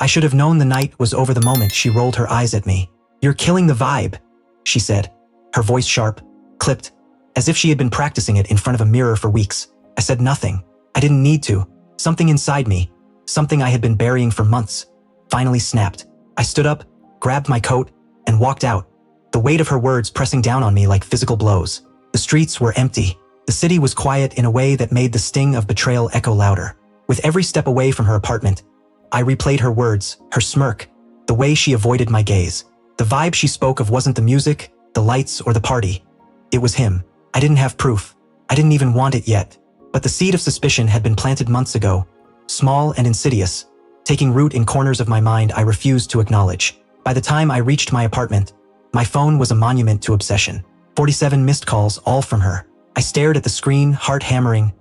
I should have known the night was over the moment she rolled her eyes at me. "You're killing the vibe," she said, her voice sharp, clipped, as if she had been practicing it in front of a mirror for weeks. I said nothing. I didn't need to. Something inside me, something I had been burying for months, finally snapped. I stood up, grabbed my coat, and walked out, the weight of her words pressing down on me like physical blows. The streets were empty. The city was quiet in a way that made the sting of betrayal echo louder. With every step away from her apartment, I replayed her words, her smirk, the way she avoided my gaze. The vibe she spoke of wasn't the music, the lights, or the party. It was him. I didn't have proof. I didn't even want it yet. But the seed of suspicion had been planted months ago, small and insidious, taking root in corners of my mind I refused to acknowledge. By the time I reached my apartment, my phone was a monument to obsession. 47 missed calls, all from her. I stared at the screen, heart hammering,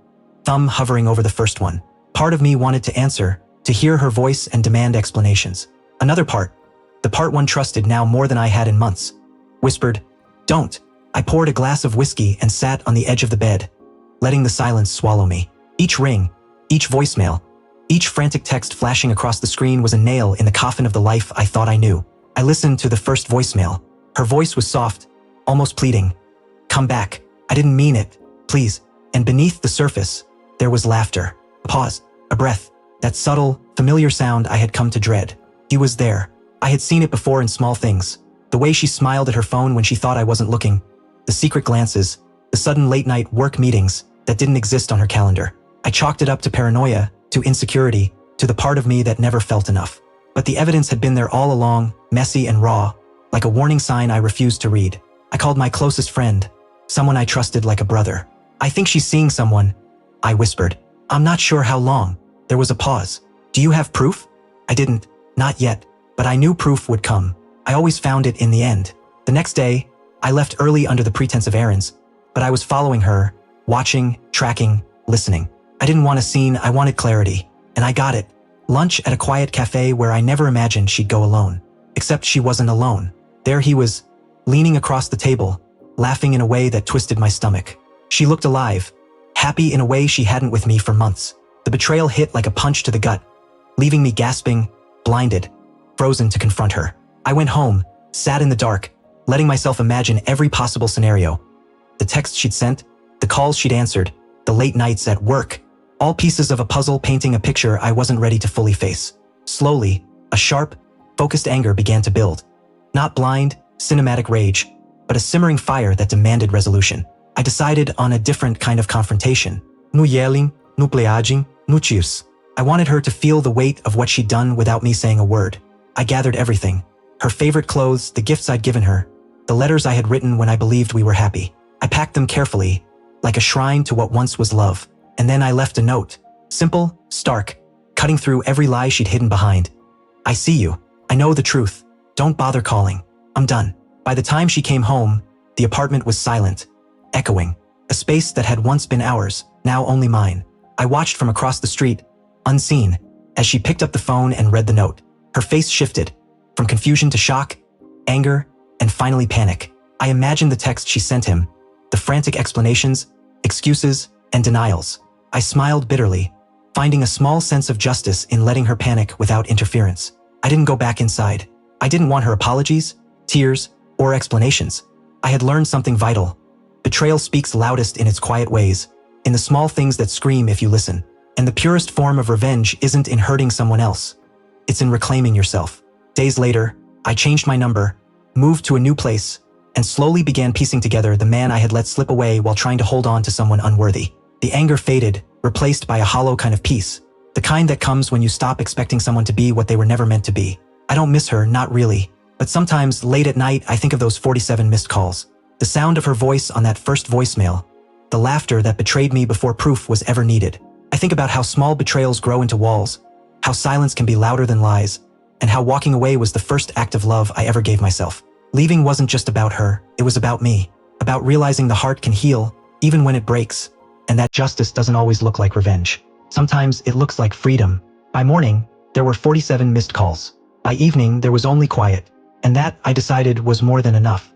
thumb hovering over the first one. Part of me wanted to answer, to hear her voice and demand explanations. Another part, the part one trusted now more than I had in months, whispered, "Don't." I poured a glass of whiskey and sat on the edge of the bed, letting the silence swallow me. Each ring, each voicemail, each frantic text flashing across the screen was a nail in the coffin of the life I thought I knew. I listened to the first voicemail. Her voice was soft, almost pleading. "Come back. I didn't mean it. Please." And beneath the surface, there was laughter. A pause, a breath, that subtle, familiar sound I had come to dread. He was there. I had seen it before in small things. The way she smiled at her phone when she thought I wasn't looking. The secret glances, the sudden late-night work meetings that didn't exist on her calendar. I chalked it up to paranoia, to insecurity, to the part of me that never felt enough. But the evidence had been there all along, messy and raw, like a warning sign I refused to read. I called my closest friend, someone I trusted like a brother. "I think she's seeing someone," I whispered. "I'm not sure how long." There was a pause. "Do you have proof?" I didn't. Not yet. But I knew proof would come. I always found it in the end. The next day, I left early under the pretense of errands, but I was following her, watching, tracking, listening. I didn't want a scene, I wanted clarity. And I got it. Lunch at a quiet cafe where I never imagined she'd go alone. Except she wasn't alone. There he was, leaning across the table, laughing in a way that twisted my stomach. She looked alive, happy in a way she hadn't with me for months. The betrayal hit like a punch to the gut, leaving me gasping, blinded, frozen to confront her. I went home, sat in the dark, letting myself imagine every possible scenario. The texts she'd sent, the calls she'd answered, the late nights at work, all pieces of a puzzle painting a picture I wasn't ready to fully face. Slowly, a sharp, focused anger began to build. Not blind, cinematic rage, but a simmering fire that demanded resolution. I decided on a different kind of confrontation. No yelling, no pleading, no cheers. I wanted her to feel the weight of what she'd done without me saying a word. I gathered everything. Her favorite clothes, the gifts I'd given her, the letters I had written when I believed we were happy. I packed them carefully, like a shrine to what once was love. And then I left a note. Simple, stark, cutting through every lie she'd hidden behind. "I see you. I know the truth. Don't bother calling. I'm done." By the time she came home, the apartment was silent, echoing. A space that had once been ours, now only mine. I watched from across the street, unseen, as she picked up the phone and read the note. Her face shifted, from confusion to shock, anger, and finally panic. I imagined the text she sent him, the frantic explanations, excuses, and denials. I smiled bitterly, finding a small sense of justice in letting her panic without interference. I didn't go back inside. I didn't want her apologies, tears, or explanations. I had learned something vital. Betrayal speaks loudest in its quiet ways, in the small things that scream if you listen. And the purest form of revenge isn't in hurting someone else. It's in reclaiming yourself. Days later, I changed my number, moved to a new place, and slowly began piecing together the man I had let slip away while trying to hold on to someone unworthy. The anger faded, replaced by a hollow kind of peace, the kind that comes when you stop expecting someone to be what they were never meant to be. I don't miss her, not really, but sometimes late at night I think of those 47 missed calls, the sound of her voice on that first voicemail, the laughter that betrayed me before proof was ever needed. I think about how small betrayals grow into walls, how silence can be louder than lies, and how walking away was the first act of love I ever gave myself. Leaving wasn't just about her, it was about me, about realizing the heart can heal, even when it breaks, and that justice doesn't always look like revenge. Sometimes it looks like freedom. By morning, there were 47 missed calls. By evening, there was only quiet, and that, I decided, was more than enough.